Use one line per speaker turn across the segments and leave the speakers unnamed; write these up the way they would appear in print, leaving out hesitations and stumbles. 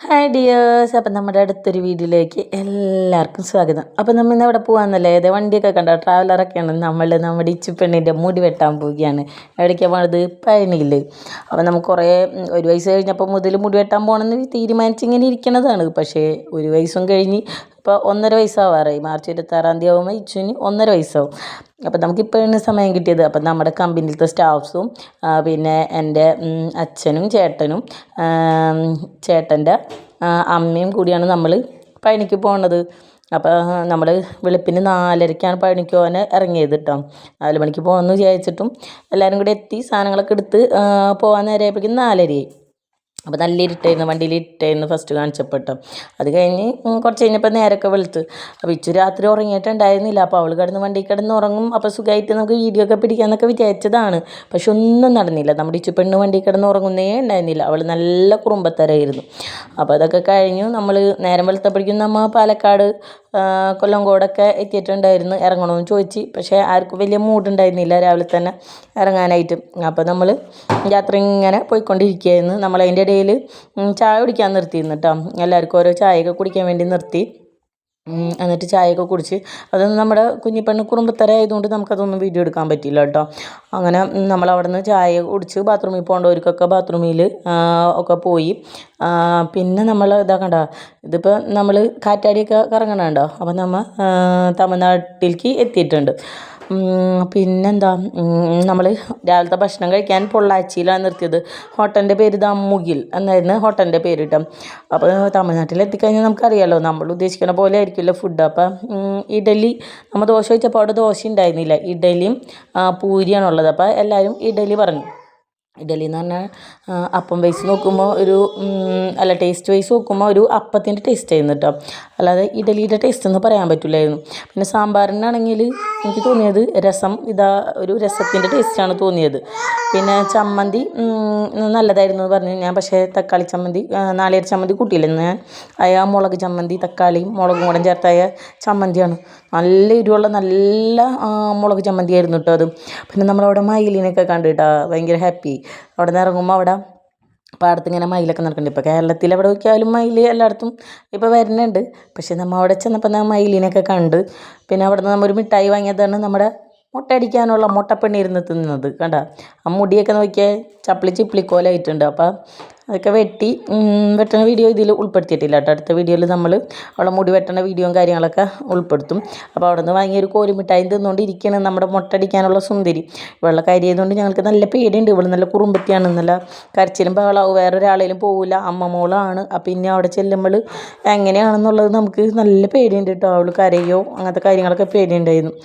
Hi dears, അപ്പം നമ്മുടെ അടുത്തൊരു വീഡിയോയിലേക്ക് എല്ലാവർക്കും സ്വാഗതം. അപ്പം നമ്മൾ ഇന്ന് എവിടെ പോകാമെന്നല്ലേ? ഏത് വണ്ടിയൊക്കെ കണ്ടോ? ട്രാവലറൊക്കെയാണ്. നമ്മുടെ ഇച്ചിപ്പെണ്ണിൻ്റെ മുടി വെട്ടാൻ പോവുകയാണ്. എവിടേക്കാണ് പോണത്? പഴനിയിൽ. അപ്പം നമുക്ക് കുറേ ഒരു വയസ്സ് കഴിഞ്ഞപ്പോൾ മുതൽ മുടി വെട്ടാൻ പോകണമെന്ന് തീരുമാനിച്ചിങ്ങനെ ഇരിക്കണതാണ്. പക്ഷേ ഒരു വയസ്സും കഴിഞ്ഞ് ഇപ്പോൾ 1.5 വയസ്സാവാറായി. മാർച്ച് 26 ആകുമ്പോൾ ഇച്ചുവിന് 1.5 വയസ്സാവും. അപ്പം നമുക്കിപ്പോഴാണ് സമയം കിട്ടിയത്. അപ്പം നമ്മുടെ കമ്പനിയിലത്തെ സ്റ്റാഫ്സും പിന്നെ എൻ്റെ അച്ഛനും ചേട്ടനും ചേട്ടൻ്റെ അമ്മയും കൂടിയാണ് നമ്മൾ പഴനിക്ക് പോകുന്നത്. അപ്പോൾ നമ്മൾ വെളുപ്പിന് 4:30ക്കാണ് പഴനിക്ക് പോകാൻ ഇറങ്ങിയത് കേട്ടോ. 4 മണിക്ക് പോകാമെന്ന് വിചാരിച്ചിട്ടും എല്ലാവരും കൂടി എത്തി സാധനങ്ങളൊക്കെ എടുത്ത് പോകാൻ നേരമായപ്പോഴേക്കും 4:30ആയി. അപ്പോൾ നല്ല ഇരുട്ടായിരുന്നു, വണ്ടിയിൽ ഇരുട്ടായിരുന്നു ഫസ്റ്റ് കാണിച്ചപ്പെട്ടോ. അത് കഴിഞ്ഞ് കുറച്ച് കഴിഞ്ഞപ്പോൾ നേരമൊക്കെ വെളുത്ത്. അപ്പോൾ ഇച്ചു രാത്രി ഉറങ്ങിയിട്ടുണ്ടായിരുന്നില്ല. അപ്പോൾ അവൾ കിടന്ന് വണ്ടിയിൽ കിടന്ന് ഉറങ്ങും, അപ്പോൾ സുഖമായിട്ട് നമുക്ക് വീഡിയോ ഒക്കെ പിടിക്കാമെന്നൊക്കെ വിചാരിച്ചതാണ്. പക്ഷെ ഒന്നും നടന്നില്ല. നമ്മുടെ ഇച്ചു പെണ്ണ് വണ്ടിയിൽ കിടന്ന് ഉറങ്ങുന്നേ ഉണ്ടായിരുന്നില്ല. അവൾ നല്ല കുറുമ്പത്തരായിരുന്നു. അപ്പോൾ അതൊക്കെ കഴിഞ്ഞു നമ്മൾ നേരം വെളുത്തപ്പോഴേക്കും നമ്മൾ പാലക്കാട് കൊല്ലംകോടൊക്കെ എത്തിയിട്ടുണ്ടായിരുന്നു. ഇറങ്ങണമെന്ന് ചോദിച്ച്, പക്ഷേ ആർക്കും വലിയ മൂഡുണ്ടായിരുന്നില്ല രാവിലെ തന്നെ ഇറങ്ങാനായിട്ട്. അപ്പോൾ നമ്മൾ യാത്ര ഇങ്ങനെ പോയിക്കൊണ്ടിരിക്കുകയായിരുന്നു. നമ്മളതിൻ്റെ ഇടയിൽ ചായ കുടിക്കാൻ നിർത്തിയിരുന്നു കേട്ടോ. എല്ലാവർക്കും ഓരോ ചായയൊക്കെ കുടിക്കാൻ വേണ്ടി നിർത്തി. എന്നിട്ട് ചായയൊക്കെ കുടിച്ച്, അതൊന്നും നമ്മുടെ കുഞ്ഞിപ്പെണ്ണ് കുറുമ്പത്തരായതുകൊണ്ട് നമുക്കതൊന്നും വീഡിയോ എടുക്കാൻ പറ്റില്ല കേട്ടോ. അങ്ങനെ നമ്മളവിടെ നിന്ന് ചായ കുടിച്ച് ബാത്റൂമിൽ പോകേണ്ടവർക്കൊക്കെ ബാത്റൂമിൽ ഒക്കെ പോയി. പിന്നെ നമ്മൾ ഇതാക്കണ്ട, ഇതിപ്പോൾ നമ്മൾ കാറ്റാടിയൊക്കെ കറങ്ങണുണ്ടോ. അപ്പം നമ്മൾ തമിഴ്നാട്ടിലേക്ക് എത്തിയിട്ടുണ്ട്. പിന്നെന്താ, നമ്മൾ രാവിലത്തെ ഭക്ഷണം കഴിക്കാൻ പൊള്ളാച്ചിയിലാണ് നിർത്തിയത്. ഹോട്ടലിൻ്റെ പേര് മുകിൽ എന്നായിരുന്നു ഹോട്ടലിൻ്റെ പേര് കേട്ടോ. അപ്പോൾ തമിഴ്നാട്ടിൽ എത്തിക്കഴിഞ്ഞാൽ നമുക്കറിയാമല്ലോ, നമ്മൾ ഉദ്ദേശിക്കുന്ന പോലെ ആയിരിക്കുമല്ലോ ഫുഡ്. അപ്പം ഇഡലി, നമ്മൾ ദോശ വെച്ചപ്പോൾ അവിടെ ദോശ ഉണ്ടായിരുന്നില്ല, ഇഡലിയും പൂരിയാണുള്ളത്. അപ്പോൾ എല്ലാവരും ഇഡലി പറഞ്ഞു. ഇഡലി എന്ന് പറഞ്ഞാൽ അപ്പം വൈസ് നോക്കുമ്പോൾ ടേസ്റ്റ് വൈസ് നോക്കുമ്പോൾ ഒരു അപ്പത്തിൻ്റെ ടേസ്റ്റ് ആയിരുന്നു കേട്ടോ. അല്ലാതെ ഇഡലിയുടെ ടേസ്റ്റ് എന്ന് പറയാൻ പറ്റില്ലായിരുന്നു. പിന്നെ സാമ്പാറിനാണെങ്കിൽ എനിക്ക് തോന്നിയത് ഒരു രസത്തിൻ്റെ ടേസ്റ്റാണ് തോന്നിയത്. പിന്നെ ചമ്മന്തി നല്ലതായിരുന്നു എന്ന് പറഞ്ഞു ഞാൻ. പക്ഷേ തക്കാളി ചമ്മന്തി, നാളികേര ചമ്മന്തി കൂട്ടിയില്ല ഞാൻ. മുളക് ചമ്മന്തി, തക്കാളിയും മുളകും കൂടെ ചേർത്തായ ചമ്മന്തിയാണ്. നല്ല എരിവുള്ള നല്ല മുളക് ചമ്മന്തി ആയിരുന്നു കേട്ടോ അത്. പിന്നെ നമ്മളവിടെ മയിലിനൊക്കെ കണ്ടു കേട്ടോ, ഭയങ്കര ഹാപ്പി. അവിടെ നിന്ന് ഇറങ്ങുമ്പോൾ അവിടെ പാടത്ത് ഇങ്ങനെ മയിലൊക്കെ നടക്കുന്നുണ്ട്. ഇപ്പോൾ കേരളത്തിൽ എവിടെ നോക്കിയാലും മയിൽ എല്ലായിടത്തും ഇപ്പോൾ വരുന്നുണ്ട്. പക്ഷേ നമ്മൾ അവിടെ ചെന്നപ്പോൾ മയിലിനൊക്കെ കണ്ട്. പിന്നെ അവിടെ നിന്ന് നമ്മൾ ഒരു മിഠായി വാങ്ങിയതാണ് നമ്മുടെ മുട്ടയടിക്കാനുള്ള മുട്ടപ്പെണ്ണി ഇരുന്ന് തിന്നത് കണ്ട. ആ മുടിയൊക്കെ നോക്കിയാൽ ചപ്പിളി ചിപ്പിളിക്കോലായിട്ടുണ്ട്. അപ്പോൾ അതൊക്കെ വെട്ടണ വീഡിയോ ഇതിൽ ഉൾപ്പെടുത്തിയിട്ടില്ല കേട്ടോ. അടുത്ത വീഡിയോയിൽ നമ്മൾ അവളെ മുടി വെട്ടണ വീഡിയോയും കാര്യങ്ങളൊക്കെ ഉൾപ്പെടുത്തും. അപ്പോൾ അവിടെ നിന്ന് വാങ്ങിയൊരു കോരിമിഠായി തിന്നുകൊണ്ടിരിക്കുകയാണ് നമ്മുടെ മുട്ടടിക്കാനുള്ള സുന്ദരി. ഇവളുടെ കാര്യം ആയതുകൊണ്ട് ഞങ്ങൾക്ക് നല്ല പേടിയുണ്ട്. ഇവൾ നല്ല കുറുമ്പത്തിയാണ്, നല്ല കരച്ചിലും ബഹളാവും, വേറൊരാളേലും പോവില്ല, അമ്മ മോളാണ്. പിന്നെ അവിടെ ചെല്ലുമ്പോൾ എങ്ങനെയാണെന്നുള്ളത് നമുക്ക് നല്ല പേടിയുണ്ട് കേട്ടോ. അവൾ കരയോ അങ്ങനത്തെ കാര്യങ്ങളൊക്കെ പേടിയുണ്ടായിരുന്നു.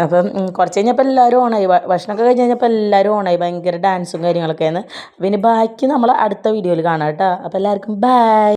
അപ്പം കുറച്ച് കഴിഞ്ഞപ്പോൾ എല്ലാവരും ഓണായി, ഭക്ഷണമൊക്കെ കഴിഞ്ഞ് കഴിഞ്ഞപ്പോൾ എല്ലാവരും ഓണായി, ഭയങ്കര ഡാൻസും കാര്യങ്ങളൊക്കെയാണ്. പിന്നെ ബാക്കി നമ്മൾ അടുത്ത വീഡിയോയിൽ കാണാം കേട്ടോ. അപ്പോൾ എല്ലാവർക്കും ബൈ.